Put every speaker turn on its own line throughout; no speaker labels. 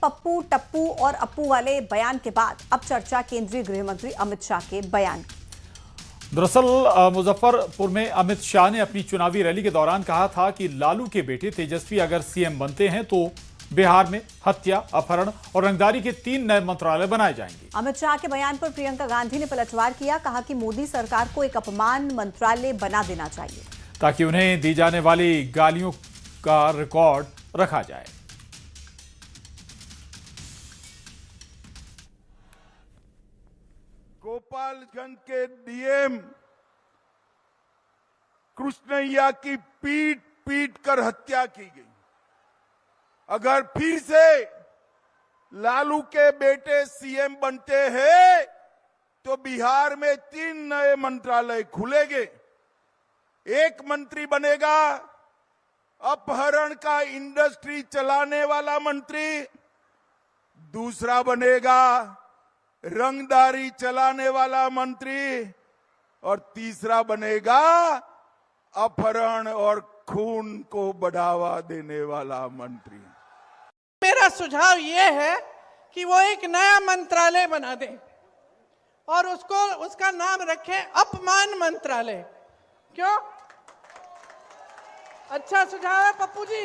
पप्पू, टप्पू और अप्पू वाले बयान के बाद अब चर्चा केंद्रीय गृह मंत्री अमित शाह के बयान की।
दरअसल मुजफ्फरपुर में अमित शाह ने अपनी चुनावी रैली के दौरान कहा था कि लालू के बेटे तेजस्वी अगर सीएम बनते हैं तो बिहार में हत्या, अपहरण और रंगदारी के 3 नए मंत्रालय बनाए जाएंगे।
अमित शाह के बयान पर प्रियंका गांधी ने पलटवार किया, कहा कि मोदी सरकार को एक अपमान मंत्रालय बना देना चाहिए
ताकि उन्हें दी जाने वाली गालियों का रिकॉर्ड रखा जाए।
गोपालगंज के डीएम कृष्णैया की पीट पीट कर हत्या की गई। अगर फिर से लालू के बेटे सीएम बनते हैं तो बिहार में 3 नए मंत्रालय खुलेंगे। एक मंत्री बनेगा अपहरण का इंडस्ट्री चलाने वाला मंत्री, दूसरा बनेगा रंगदारी चलाने वाला मंत्री और तीसरा बनेगा अपहरण और खून को बढ़ावा देने वाला मंत्री।
मेरा सुझाव ये है कि वो एक नया मंत्रालय बना दे और उसका नाम रखे अपमान मंत्रालय। क्यों? अच्छा सुझाव है पप्पू जी।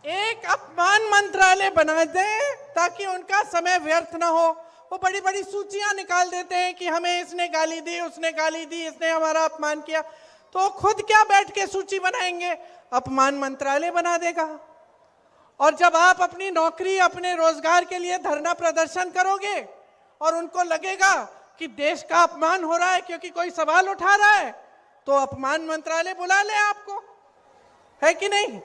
एक अपमान मंत्रालय बना दे ताकि उनका समय व्यर्थ ना हो। वो बड़ी बड़ी सूचियां निकाल देते हैं कि हमें इसने गाली दी, उसने गाली दी, इसने हमारा अपमान किया। तो खुद क्या बैठ के सूची बनाएंगे? अपमान मंत्रालय बना देगा। और जब आप अपनी नौकरी, अपने रोजगार के लिए धरना प्रदर्शन करोगे और उनको लगेगा कि देश का अपमान हो रहा है क्योंकि कोई सवाल उठा रहा है, तो अपमान मंत्रालय बुला ले आपको, है कि नहीं?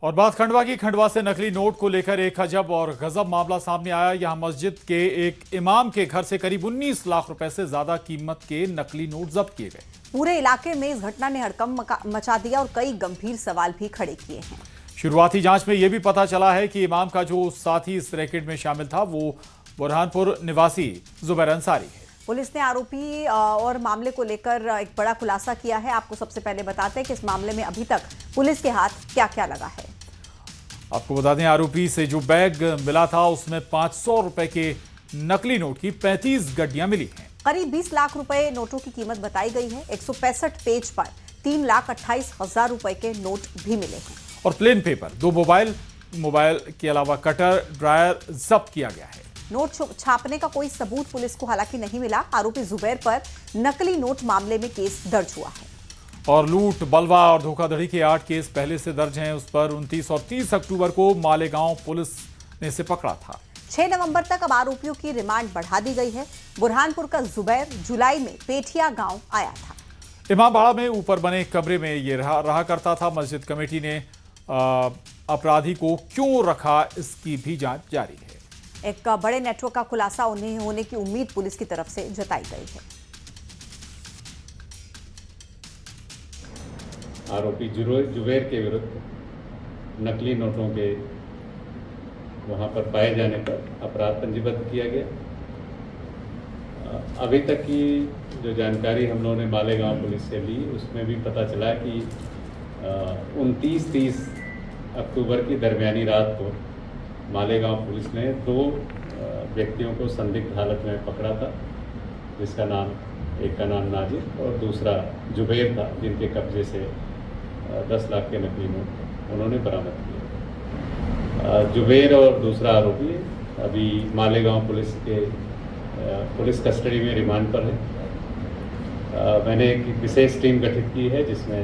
और बात खंडवा की। खंडवा से नकली नोट को लेकर एक अजब और गजब मामला सामने आया। यहां मस्जिद के एक इमाम के घर से करीब 19 लाख रुपए से ज्यादा कीमत के नकली नोट जब्त किए गए।
पूरे इलाके में इस घटना ने हड़कंप मचा दिया और कई गंभीर सवाल भी खड़े किए हैं।
शुरुआती जांच में यह भी पता चला है कि इमाम का जो साथी इस रैकेट में शामिल था वो बुरहानपुर निवासी जुबैर अंसारी है।
पुलिस ने आरोपी और मामले को लेकर एक बड़ा खुलासा किया है। आपको सबसे पहले बताते हैं कि इस मामले में अभी तक पुलिस के हाथ क्या क्या लगा है।
आपको बता दें, आरोपी से जो बैग मिला था उसमें 500 रुपए के नकली नोट की 35 गड्डियां मिली हैं।
करीब 20 लाख रुपए नोटों की कीमत बताई गई है। 165 पेज पर 3,28,000 रुपए के नोट भी मिले हैं।
और प्लेन पेपर, 2 मोबाइल के अलावा कटर, ड्रायर जब्त किया गया है।
नोट छापने का कोई सबूत पुलिस को हालांकि नहीं मिला। आरोपी जुबैर पर नकली नोट मामले में केस दर्ज हुआ है।
और लूट, बलवा और धोखाधड़ी के 8 केस पहले से दर्ज हैं। उस पर 29 और 30 अक्टूबर को मालेगांव पुलिस ने इसे पकड़ा था।
6 नवंबर तक अब आरोपियों की रिमांड बढ़ा दी गई है। बुरहानपुर का जुबैर जुलाई में पेठिया गांव आया था।
इमामबाड़ा में ऊपर बने कमरे में ये रहा करता था। मस्जिद कमेटी ने अपराधी को क्यों रखा, इसकी भी जांच जारी है।
एक बड़े नेटवर्क का खुलासा उन्हें होने की उम्मीद पुलिस की तरफ से जताई गई है।
आरोपी जुबैर के विरुद्ध नकली नोटों के वहां पर पाए जाने पर अपराध पंजीबद्ध किया गया। अभी तक की जो जानकारी हम लोगों ने मालेगांव पुलिस से ली उसमें भी पता चला कि 29-30 अक्टूबर की दरमियानी रात को मालेगांव पुलिस ने 2 व्यक्तियों को संदिग्ध हालत में पकड़ा था, जिसका नाम, एक का नाम नाजिर और दूसरा जुबैर था, जिनके कब्जे से 10 लाख के नकली नोट उन्होंने बरामद किए। जुबैर और दूसरा आरोपी अभी मालेगांव पुलिस कस्टडी में रिमांड पर है। मैंने एक विशेष टीम गठित की है जिसमें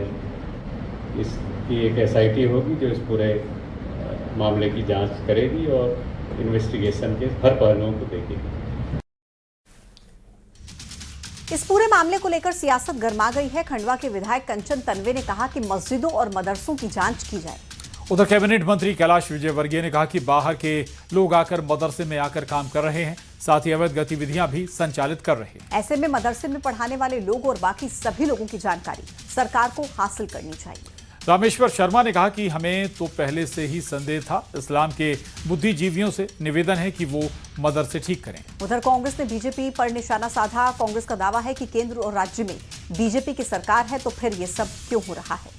इसकी एक SIT होगी जो इस पूरे मामले की जांच करेगी और इन्वेस्टिगेशन के हर पहलुओं को देखेगी।
इस पूरे मामले को लेकर सियासत गर्मा गई है। खंडवा के विधायक कंचन तन्वे ने कहा कि मस्जिदों और मदरसों की जांच की जाए।
उधर कैबिनेट मंत्री कैलाश विजयवर्गीय ने कहा कि बाहर के लोग आकर मदरसे में आकर काम कर रहे हैं, साथ ही अवैध गतिविधियां भी संचालित कर रहे हैं।
ऐसे में मदरसे में पढ़ाने वाले लोग और बाकी सभी लोगों की जानकारी सरकार को हासिल करनी चाहिए।
रामेश्वर शर्मा ने कहा कि हमें तो पहले से ही संदेह था। इस्लाम के बुद्धिजीवियों से निवेदन है कि वो मदरसे ठीक करें।
उधर कांग्रेस ने बीजेपी पर निशाना साधा। कांग्रेस का दावा है कि केंद्र और राज्य में बीजेपी की सरकार है, तो फिर ये सब क्यों हो रहा है।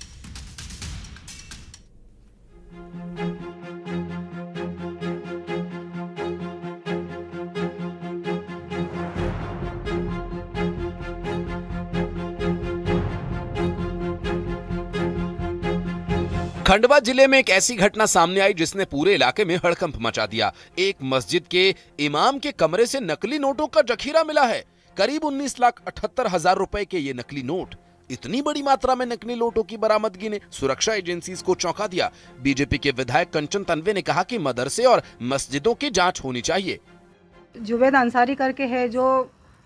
खंडवा जिले में एक ऐसी घटना सामने आई जिसने पूरे इलाके में हड़कंप मचा दिया। एक मस्जिद के इमाम के कमरे से नकली नोटों का जखीरा मिला है। करीब 19,78,000 रुपए के ये नकली नोट। इतनी बड़ी मात्रा में नकली नोटों की बरामदगी ने सुरक्षा एजेंसीज को चौंका दिया। बीजेपी के विधायक कंचन तन्वे ने कहा कि मदरसे और मस्जिदों की जांच होनी चाहिए।
जुवेद अंसारी करके है जो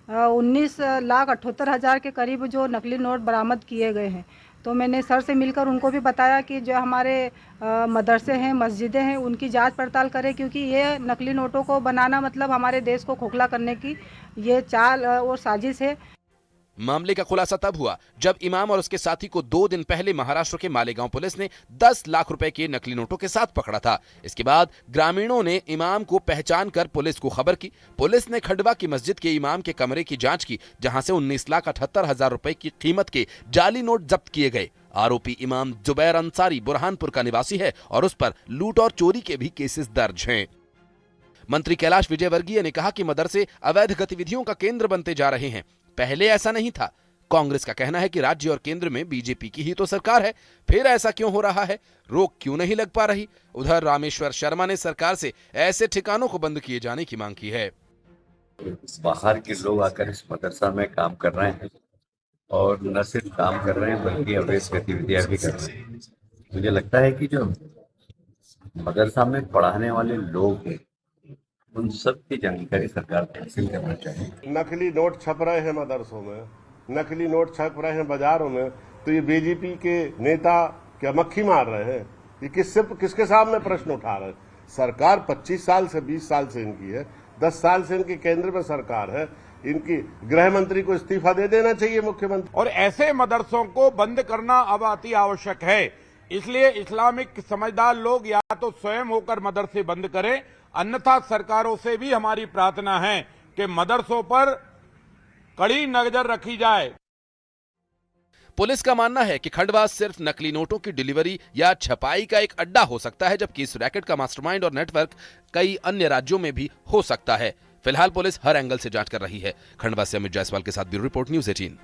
19,78,000 के करीब जो नकली नोट बरामद किए गए हैं, तो मैंने सर से मिलकर उनको भी बताया कि जो हमारे मदरसे हैं, मस्जिदें हैं, उनकी जांच पड़ताल करें, क्योंकि ये नकली नोटों को बनाना मतलब हमारे देश को खोखला करने की ये चाल और साजिश है।
मामले का खुलासा तब हुआ जब इमाम और उसके साथी को 2 दिन पहले महाराष्ट्र के मालेगांव पुलिस ने 10 लाख रुपए के नकली नोटों के साथ पकड़ा था। इसके बाद ग्रामीणों ने इमाम को पहचान कर पुलिस को खबर की। पुलिस ने खंडवा की मस्जिद के इमाम के कमरे की जांच की, जहां से 19,78,000 रुपए की कीमत के जाली नोट जब्त किए गए। आरोपी इमाम जुबैर अंसारी बुरहानपुर का निवासी है और उस पर लूट और चोरी के भी केसेस दर्ज हैं। मंत्री कैलाश विजयवर्गीय ने कहा कि मदरसे अवैध गतिविधियों का केंद्र बनते जा रहे हैं। पहले ऐसा नहीं था। कांग्रेस का कहना है कि राज्य और केंद्र में बीजेपी की ही तो सरकार है, फिर ऐसा क्यों हो रहा है, रोक क्यों नहीं लग पा रही। उधर रामेश्वर शर्मा ने सरकार से ऐसे ठिकानों को बंद किए जाने की मांग की है।
बाहर के लोग आकर इस मदरसा में काम कर रहे हैं और न सिर्फ काम कर रहे हैं बल्कि अवैध गतिविधियां भी कर रहे हैं। मुझे लगता है कि जो मदरसा में पढ़ाने वाले लोग हैं उन सब की जानकारी सरकार को हासिल करना चाहिए।
नकली नोट छप रहे हैं मदरसों में, नकली नोट छप रहे हैं बाजारों में, तो ये बीजेपी के नेता क्या मक्खी मार रहे हैं? ये किसके सामने प्रश्न उठा रहे हैं? सरकार 25 साल से 20 साल से इनकी है, 10 साल से इनकी केंद्र में सरकार है। इनकी गृह मंत्री को इस्तीफा दे देना चाहिए मुख्यमंत्री।
और ऐसे मदरसों को बंद करना अब अति आवश्यक है। इसलिए इस्लामिक समझदार लोग या तो स्वयं होकर मदरसे बंद करें, अन्यथा सरकारों से भी हमारी प्रार्थना है कि मदरसों पर कड़ी नजर रखी जाए।
पुलिस का मानना है कि खंडवा सिर्फ नकली नोटों की डिलीवरी या छपाई का एक अड्डा हो सकता है, जबकि इस रैकेट का मास्टरमाइंड और नेटवर्क कई अन्य राज्यों में भी हो सकता है। फिलहाल पुलिस हर एंगल से जांच कर रही है। खंडवा से अमित जायसवाल के साथ bureau report, news 18।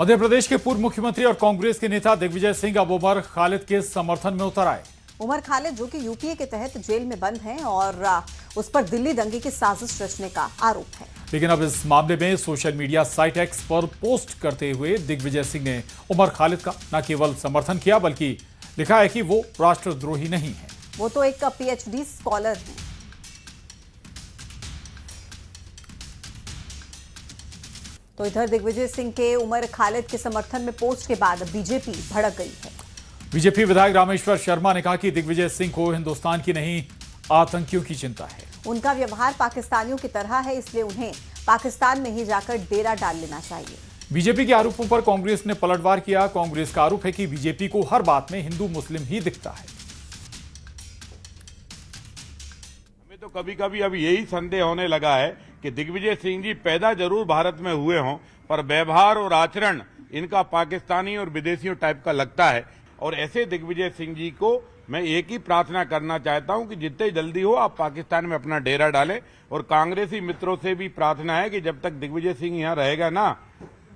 Madhya Pradesh के पूर्व मुख्यमंत्री और कांग्रेस के नेता दिग्विजय सिंह अब उमर खालिद के समर्थन में उतर आए।
उमर खालिद जो कि यूपीए के तहत जेल में बंद हैं और उस पर दिल्ली दंगे की साजिश रचने का आरोप है।
लेकिन अब इस मामले में सोशल मीडिया साइट एक्स पर पोस्ट करते हुए दिग्विजय सिंह ने उमर खालिद का न केवल समर्थन किया बल्कि लिखा है कि वो राष्ट्रद्रोही नहीं है।
वो तो एक पीएचडी स्कॉलर है। तो इधर दिग्विजय सिंह के उमर खालिद के समर्थन में पोस्ट के बाद बीजेपी भड़क गई है।
बीजेपी विधायक रामेश्वर शर्मा ने कहा कि दिग्विजय सिंह को हिंदुस्तान की नहीं आतंकियों की चिंता है।
उनका व्यवहार पाकिस्तानियों की तरह है, इसलिए उन्हें पाकिस्तान में ही जाकर डेरा डाल लेना चाहिए।
बीजेपी के आरोपों पर कांग्रेस ने पलटवार किया। कांग्रेस का आरोप है कि बीजेपी को हर बात में हिंदू मुस्लिम ही दिखता है।
हमें तो कभी कभी अब यही संदेह होने लगा है कि दिग्विजय सिंह जी पैदा जरूर भारत में हुए हों, पर व्यवहार और आचरण इनका पाकिस्तानी और विदेशियों टाइप का लगता है। और ऐसे दिग्विजय सिंह जी को मैं एक ही प्रार्थना करना चाहता हूं कि जितने जल्दी हो आप पाकिस्तान में अपना डेरा डालें। और कांग्रेसी मित्रों से भी प्रार्थना है कि जब तक दिग्विजय सिंह यहां रहेगा ना,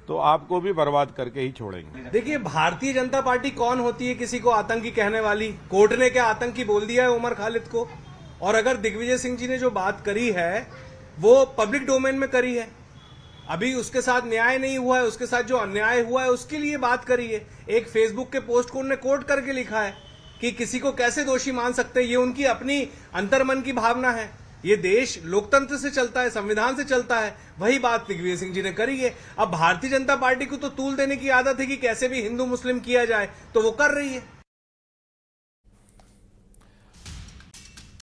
तो आपको भी बर्बाद करके ही छोड़ेंगे।
देखिए, भारतीय जनता पार्टी कौन होती है किसी को आतंकी कहने वाली? कोर्ट ने क्या आतंकी बोल दिया है उमर खालिद को? और अगर दिग्विजय सिंह जी ने जो बात करी है वो पब्लिक डोमेन में करी है, अभी उसके साथ न्याय नहीं हुआ है, उसके साथ जो अन्याय हुआ है उसके लिए बात करी है। एक फेसबुक के पोस्ट को उन्होंने कोट करके लिखा है कि किसी को कैसे दोषी मान सकते हैं, ये उनकी अपनी अंतर्मन की भावना है। ये देश लोकतंत्र से चलता है, संविधान से चलता है, वही बात दिग्विजय सिंह जी ने करी है। अब भारतीय जनता पार्टी को तो तूल देने की आदत है कि कैसे भी हिंदू मुस्लिम किया जाए, तो वो कर रही है।